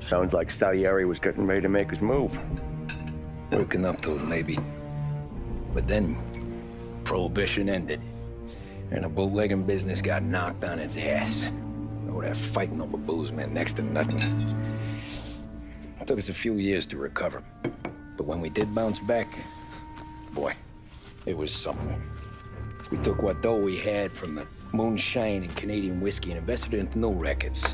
Sounds like Salieri was getting ready to make his move. Working up to it, maybe. But then, Prohibition ended, and the bootlegging business got knocked on its ass. Oh, that fighting over booze meant next to nothing. It took us a few years to recover. But when we did bounce back, boy, it was something. We took what dough we had from the moonshine and Canadian whiskey and invested it into new rackets.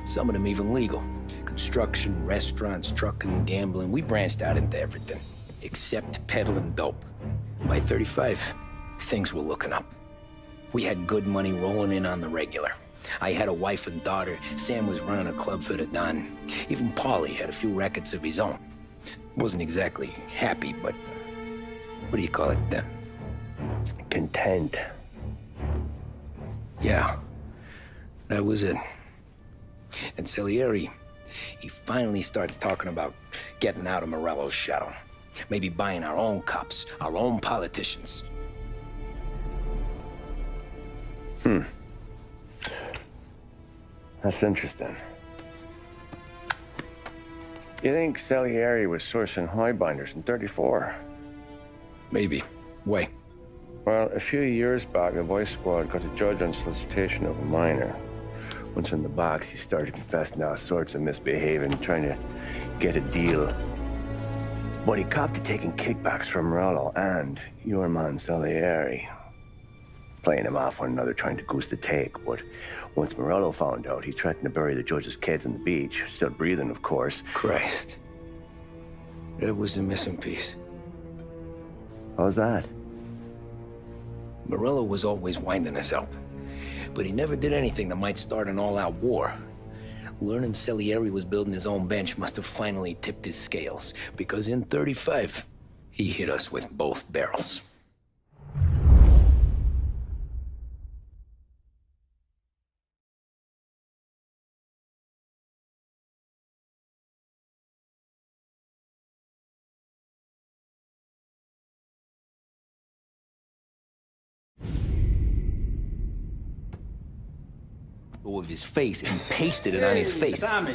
Some of them even legal. Construction, restaurants, trucking, gambling. We branched out into everything, except peddling dope. And by 35, things were looking up. We had good money rolling in on the regular. I had a wife and daughter. Sam was running a club for the Don. Even Paulie had a few records of his own. He wasn't exactly happy, but what do you call it then? Content. Yeah, that was it. And Salieri, he finally starts talking about getting out of Morello's shadow. Maybe buying our own cops, our own politicians. That's interesting. You think Salieri was sourcing highbinders in 34? Maybe. Why? Well, a few years back, the Vice Squad got a judge on solicitation of a minor. Once in the box, he started confessing all sorts of misbehaving, trying to get a deal. But he copped to taking kickbacks from Morello and your man Salieri. Playing him off one another, trying to goose the take. But once Morello found out, he threatened to bury the judge's kids on the beach. Still breathing, of course. Christ. That was the missing piece. How's that? Morello was always winding us up. But he never did anything that might start an all-out war. Learning Salieri was building his own bench must have finally tipped his scales. Because in 35, he hit us with both barrels. Of his face and pasted it on his face. Tommy.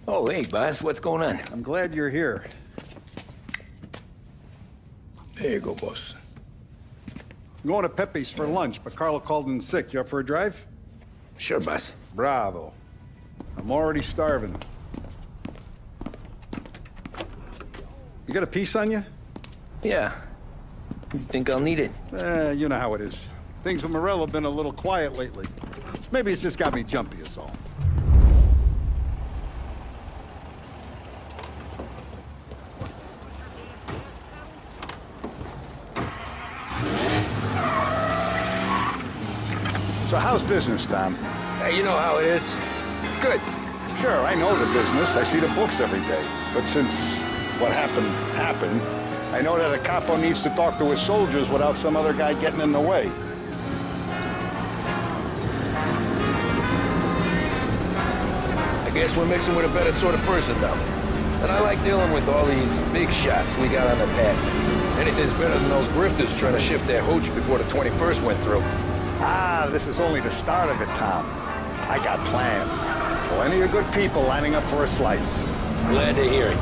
Oh, hey, boss, what's going on? I'm glad you're here. There you go, boss. I'm going to Pepe's for lunch, but Carlo called in sick. You up for a drive? Sure, boss. Bravo. I'm already starving. You got a piece on you? Yeah. You think I'll need it? You know how it is. Things with Morello have been a little quiet lately. Maybe it's just got me jumpy, is all. So how's business, Tom? Hey, you know how it is. It's good. Sure, I know the business. I see the books every day. But since what happened, I know that a capo needs to talk to his soldiers without some other guy getting in the way. I guess we're mixing with a better sort of person now. And I like dealing with all these big shots we got on the pad. Anything's better than those grifters trying to shift their hooch before the 21st went through. This is only the start of it, Tom. I got plans. Plenty of good people lining up for a slice. Glad to hear it.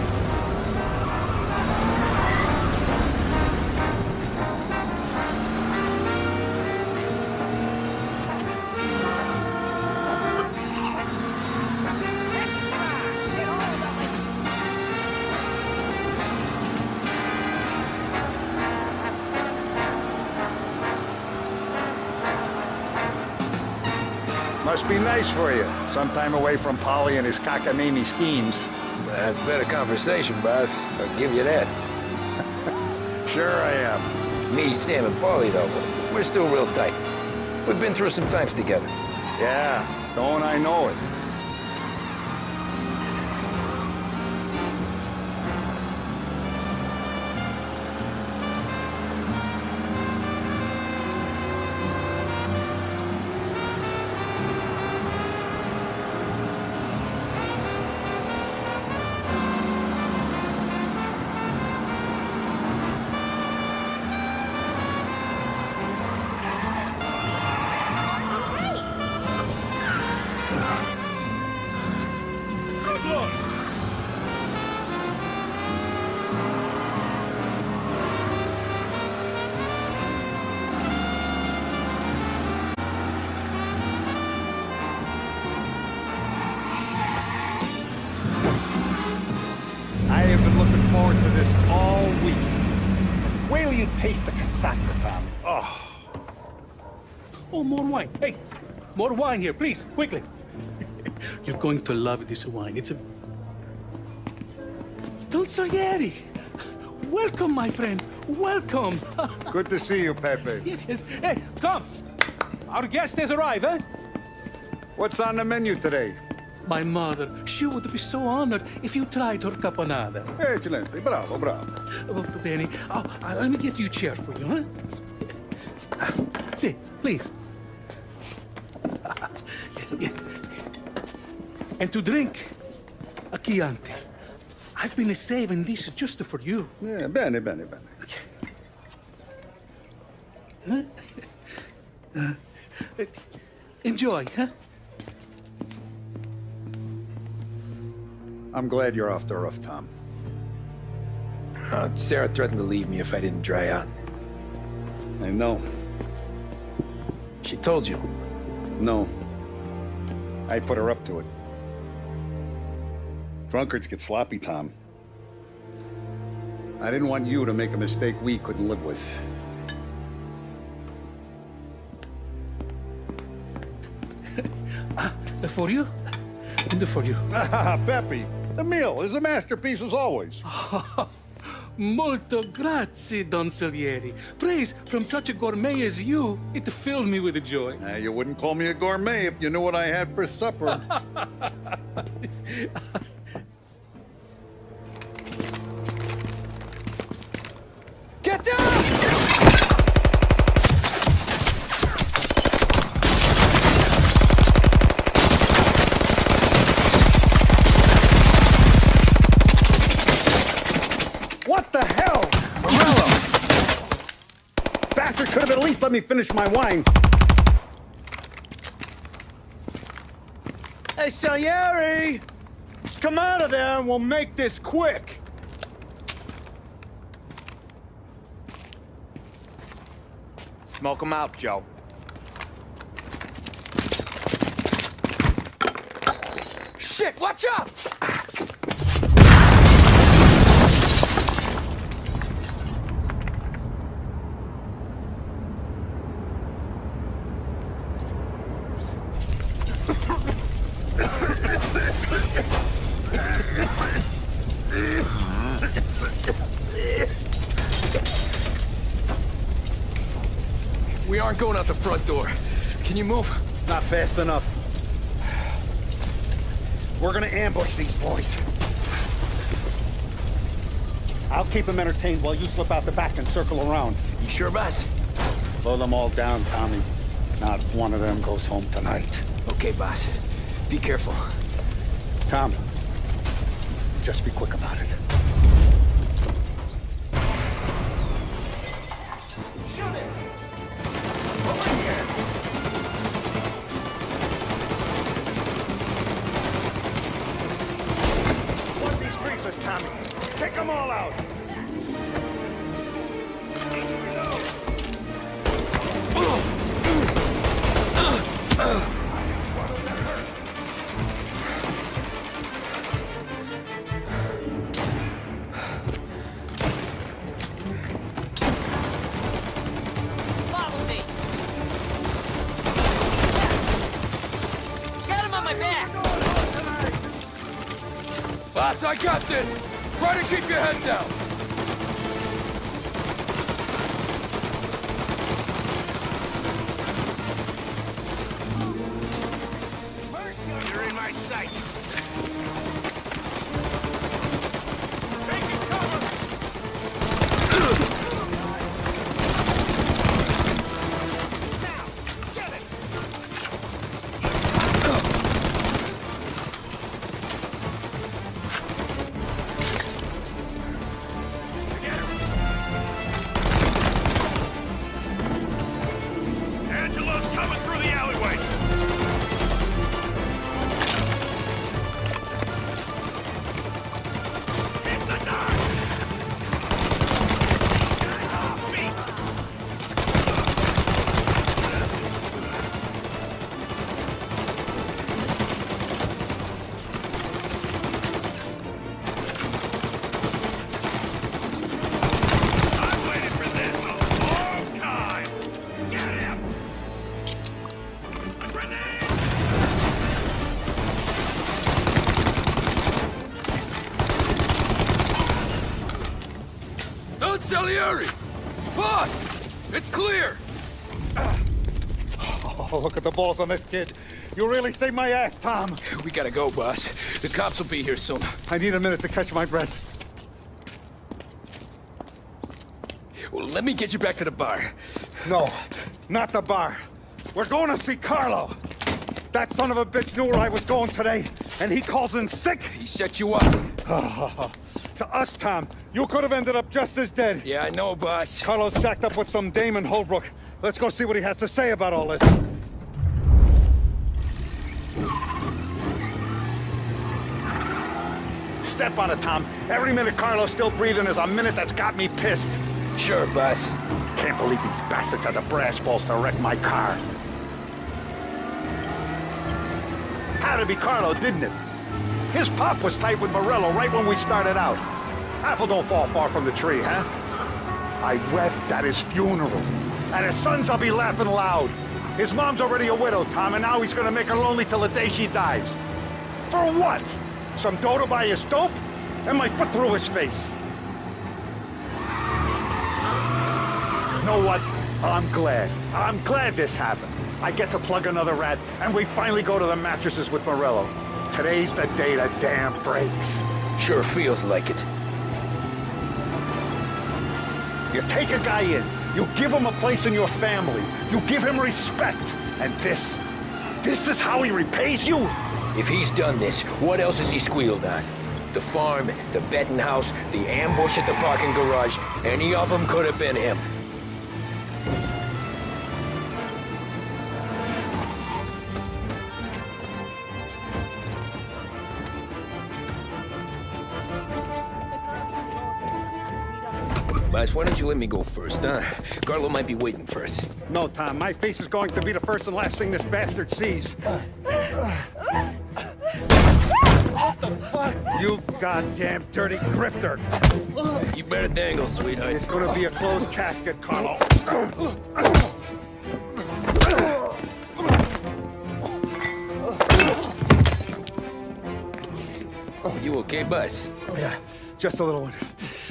Must be nice for you. Some time away from Polly and his cockamamie schemes. That's better conversation, boss. I'll give you that. Sure I am. Me, Sam, and Paulie, though, we're still real tight. We've been through some times together. Yeah, don't I know it. till you taste the casaca, Tom. Oh. Oh, more wine. Hey, more wine here, please, quickly. You're going to love this wine. It's a... Don Salieri! Welcome, my friend. Welcome. Good to see you, Pepe. Yes. Hey, come. Our guest has arrived, eh? What's on the menu today? My mother, she would be so honored if you tried her caponata. Excellent. Bravo, bravo. Molto bene. Oh, let me get you a chair for you, huh? Sit, please. And to drink, a Chianti. I've been saving this just for you. Yeah, bene, bene, bene. Enjoy, huh? I'm glad you're off the roof, Tom. Sarah threatened to leave me if I didn't dry out. I know. She told you. No. I put her up to it. Drunkards get sloppy, Tom. I didn't want you to make a mistake we couldn't live with. For you? And for you. Ah, Pepe, the meal is a masterpiece as always. Molto grazie, Don Salieri. Praise from such a gourmet as you, it filled me with joy. You wouldn't call me a gourmet if you knew what I had for supper. Get down! What the hell? Morello! Bastard could have at least let me finish my wine. Hey, Salieri! Come out of there and we'll make this quick. Smoke 'em out, Joe. Shit, watch out! We aren't going out the front door. Can you move? Not fast enough. We're gonna ambush these boys. I'll keep them entertained while you slip out the back and circle around. You sure, boss? Blow them all down, Tommy. Not one of them goes home tonight. Okay, boss. Be careful. Tom, just be quick about it. Shoot it! Over here! One of these greasers, Tommy. Take them all out. Follow me. Get him on my back. Boss, I got this! Try to keep your head down! You're in my sights. Salieri! Boss! It's clear! Oh, look at the balls on this kid. You really saved my ass, Tom. We gotta go, boss. The cops will be here soon. I need a minute to catch my breath. Well, let me get you back to the bar. No, not the bar. We're going to see Carlo. That son of a bitch knew where I was going today, and he calls in sick. He set you up. To us, Tom, you could have ended up just as dead. Yeah, I know, boss. Carlo's jacked up with some dame in Holbrook. Let's go see what he has to say about all this. Step on it, Tom. Every minute Carlo's still breathing is a minute that's got me pissed. Sure, boss. Can't believe these bastards had the brass balls to wreck my car. Had to be Carlo, didn't it? His pop was tight with Morello right when we started out. Apple don't fall far from the tree, huh? I wept at his funeral. At his son's, I'll be laughing loud. His mom's already a widow, Tom, and now he's gonna make her lonely till the day she dies. For what? Some dough to buy his dope? And my foot through his face. You know what? I'm glad. I'm glad this happened. I get to plug another rat, and we finally go to the mattresses with Morello. Today's the day the dam breaks. Sure feels like it. You take a guy in, you give him a place in your family, you give him respect, and this is how he repays you? If he's done this, what else has he squealed on? The farm, the betting house, the ambush at the parking garage, any of them could have been him. Boss, why don't you let me go first, huh? Carlo might be waiting for us. No, Tom, my face is going to be the first and last thing this bastard sees. What the fuck? You goddamn dirty grifter. You better dangle, sweetheart. It's gonna be a closed casket, Carlo. You okay, boss? Yeah, just a little one.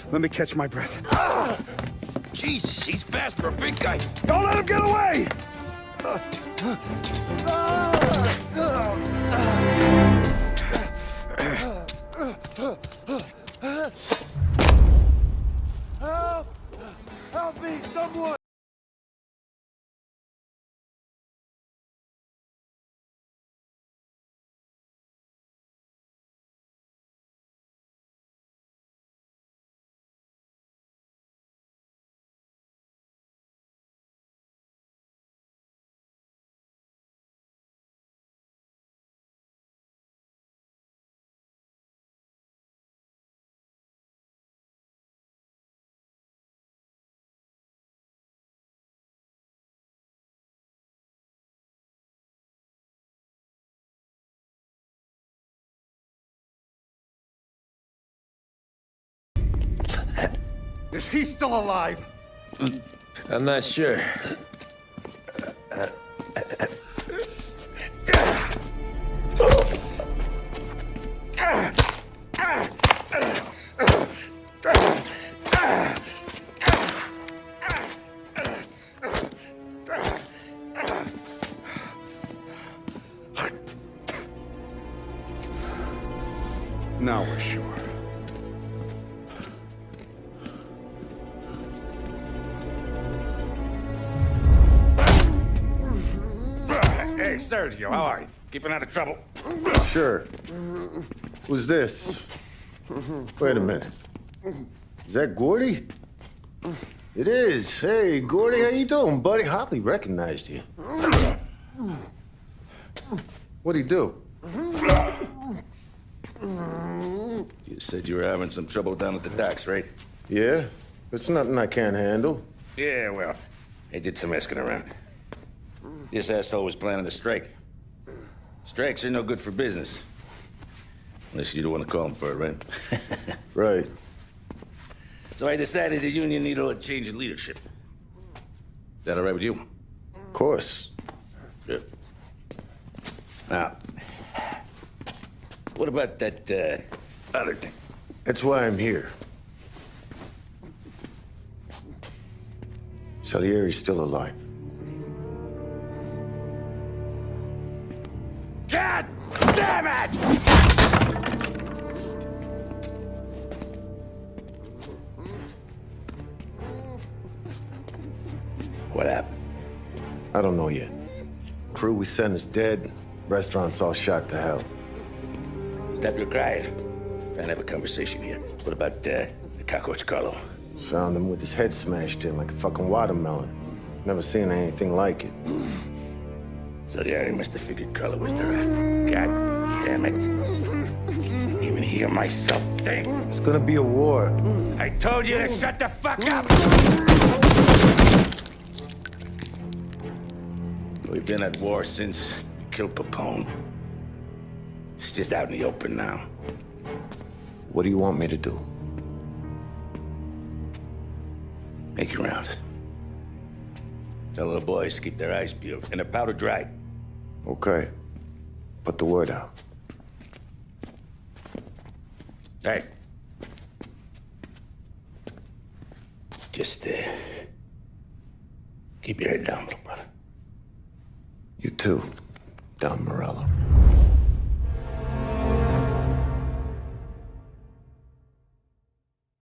Let me catch my breath. Jesus, he's fast for a big guy. Don't let him get away! Help! Help me, someone! Is he still alive? I'm not sure. Now we're sure. Hey, Sergio, how are you? Keeping out of trouble? Sure. Who's this? Wait a minute. Is that Gordy? It is. Hey, Gordy, how you doing, buddy? Hardly recognized you. What'd he do? You said you were having some trouble down at the docks, right? Yeah? It's nothing I can't handle. Yeah, well, I did some asking around. This asshole was planning a strike. Strikes are no good for business. Unless you don't want to call him for it, right? Right. So I decided the union needed a change in leadership. Is that all right with you? Of course. Good. Now, what about that, other thing? That's why I'm here. Salieri's still alive. God damn it! What happened? I don't know yet. Crew we sent is dead. Restaurant's all shot to hell. Stop your crying. Trying to have a conversation here. What about the cockroach Carlo? Found him with his head smashed in like a fucking watermelon. Never seen anything like it. Salieri must have figured Carlo was the rat. God damn it. Can't even hear myself think. It's gonna be a war. I told you to shut the fuck up! We've been at war since we killed Capone. It's just out in the open now. What do you want me to do? Make your rounds. Tell the boys to keep their eyes peeled and their powder dry. Okay. Put the word out. Hey. Just, keep your head down, little brother. You too, Don Morello.